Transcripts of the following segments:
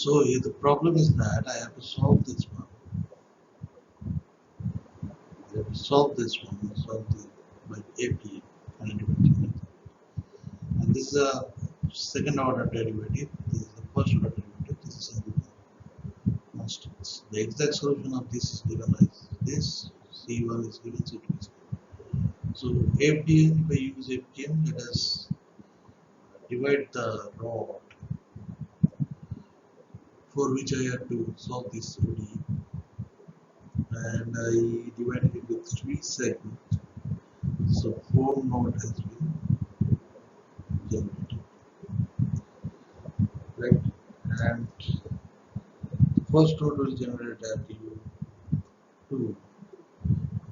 So here the problem is that I have to solve this one. I have to solve this one, solve the by AP derivative method. And this is a second order derivative. This is the first order derivative. This is a constants. The exact solution of this is given as this. C1 is given, C2 is given. So FDN, if I use FDN, let us divide the rod for which I have to solve this ODE, and I divided it with 3 segments. So 4 node has been generated, right? And the first node will generate at U2.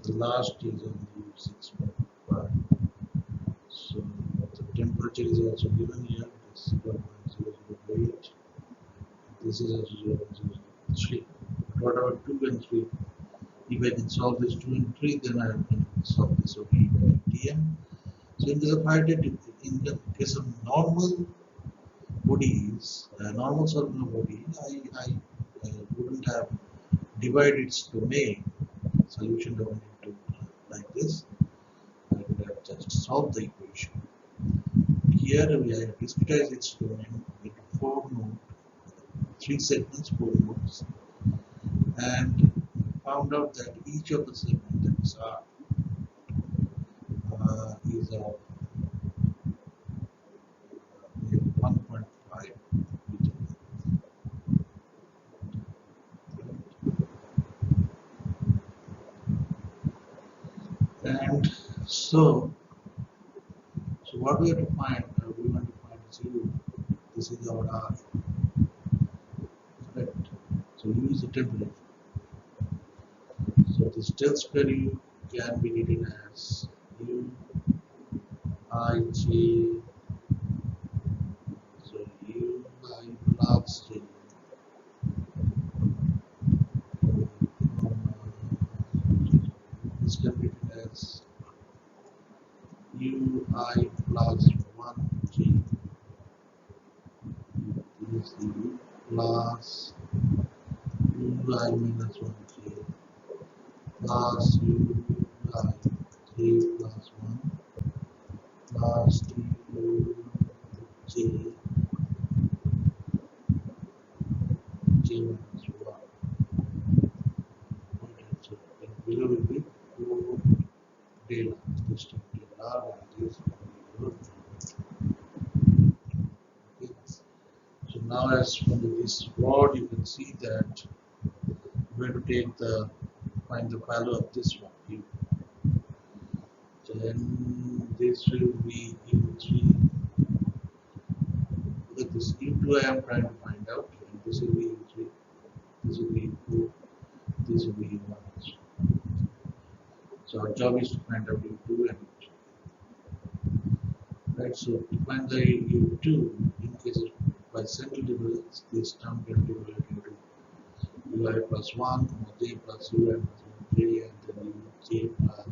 The last is on U6.5. So the temperature is also given here. This is 0.008. This is also 0.003. Whatever 2 and 3, if I can solve this 2 and 3, then I can solve this ODE by TM. So in the case of normal ODEs, normal solving of ODE, I wouldn't have divided its domain, solution domain into like this. I would have just solved the equation. Here we have discretized its domain into 4 nodes, 3 segments, 4 nodes, and found out that each of the segments, that is R, is of 1.5 meter. And so what we have to find, we want to find is U. This is our R, correct? So U is the temperature. So this del square U can be written as U I J. So U I plus J. This can be written as U I plus 1J. This is U plus U I minus 1J plus U I J plus 1 plus U J minus 1. Okay, so below will be 4 del R, this time del R, and this will be okay. So now as from this rod you can see that we're going to take find the value of this one U. Then this will be U3. Look at this U2 I am trying to find out, and this will be U3, this will be U4, this will be U1. So our job is to find out U2 and U3. Right, so to find the U2, in case of by central difference, this term can be divided into Ui plus 1, J plus Ui minus 1J, and then Uj plus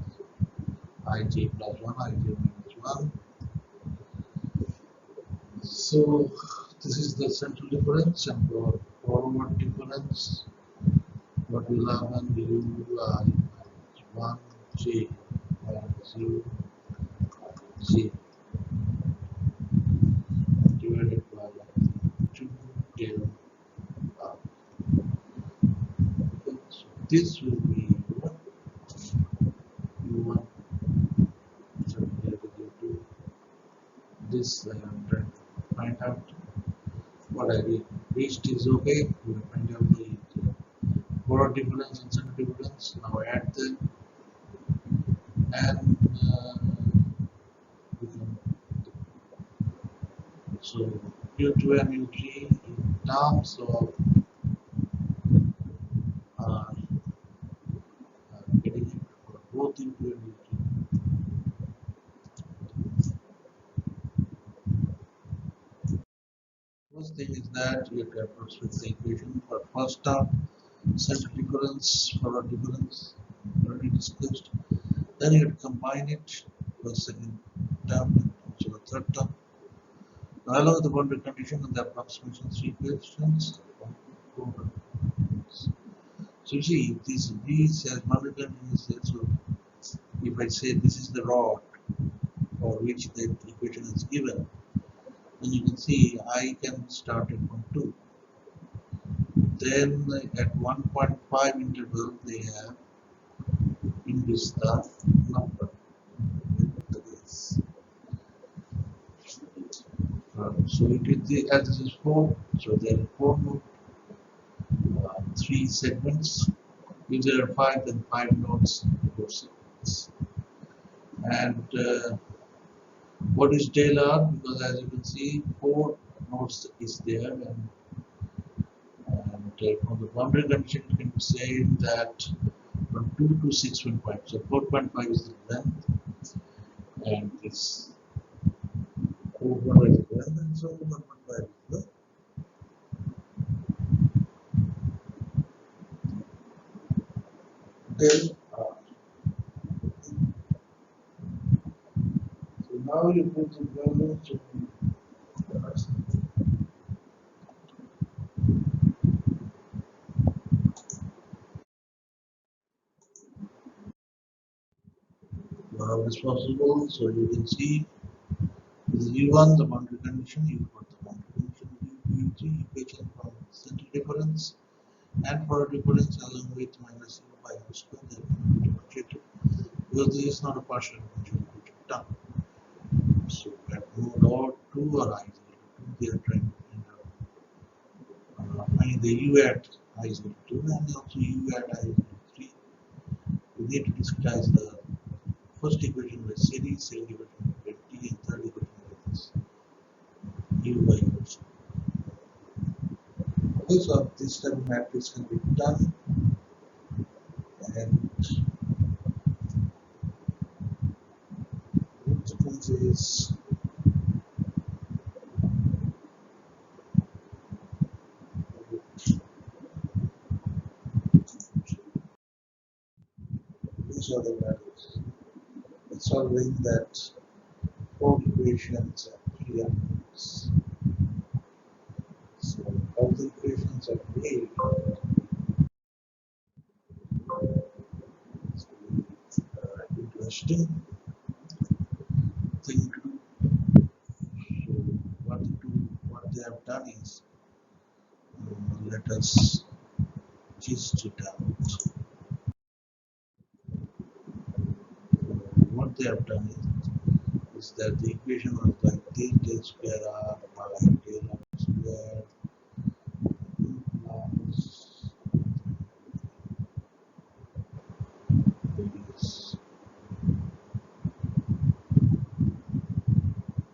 Ij plus 1, Ij minus 1. So this is the central difference, and for forward difference, what will happen? Ui minus 1J minus Uj divided by 2 del R. So this will be U1. So here we do this. I am trying to find out what I reached is okay. We will find out the forward difference and center difference. Now add them, and we can. So U2 and U3 in terms of getting it for both U2 and U3. First thing is that you have to approximate the equation for first term, center difference, forward difference, already discussed. Then you have to combine it for second term and also the third term. Allow the boundary condition and the approximation equations. So you see, this V says boundary condition is there. So if I say this is the rod for which the equation is given, then you can see I can start at point 2. Then at 1.5 interval they have increased the number. So it is the, as this is 4, so there are 4 nodes, 3 segments. If there are 5, then 5 nodes, 4 segments. And what is del R? Because as you can see, 4 nodes is there, and from the boundary condition, you can say that from 2 to 6.5. So 4.5 is the length, and this 4.5 is the length, and so 1.5 is the del R. So now you put the value to how it is possible. So you can see this is U1, the boundary condition, you put the boundary condition U3 equation from central difference, and for a difference along with minus U by U square, they can be differentiated because this is not a partial differential equation term. So at node or 2 or I is equal to 2, they are trying to find out find the U at I is equal to 2 and also U at I is equal to 3. We need to discuss the first equation by series, second equation by T, and third equation by this U by U square. Okay, so this type of matrix can be done, and consequence is these are the values. It's solving that 4 equations and 3 unknowns. So all the equations are made. It's interesting thing to do. So what they have done is let us gist it out. What they have done is that the equation was like del square r by del r square plus is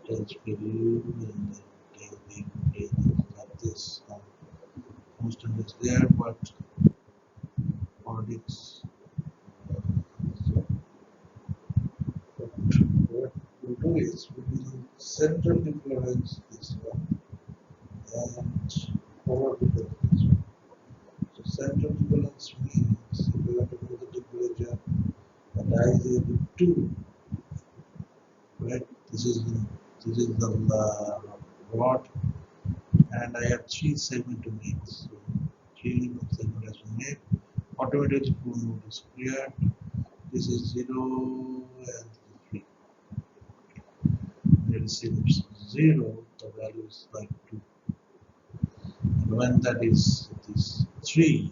del square u and then del is like this. Constant is there, but its so what we do is we will central difference this one and forward difference this one. So central difference means if we want to do the temperature and I is equal to 2, right? This is the rod, and I have 3 segments to make. So 3 segments has to make. Automatically 4 node is cleared. This is 0 and 3. When it is 0, the value is like 2. And when that is 3,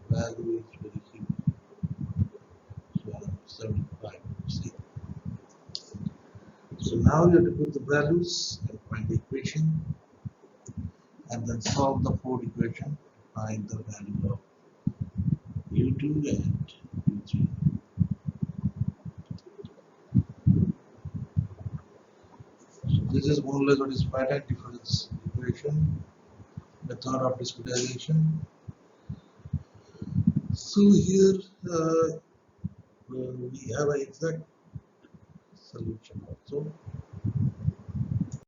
the value is very huge. So 75. See. So now you have to put the values and find the equation, and then solve the 4 equation to find the value of U2 and U3. So this is more or less what is finite difference equation, method of discretization. So here we have an exact solution also.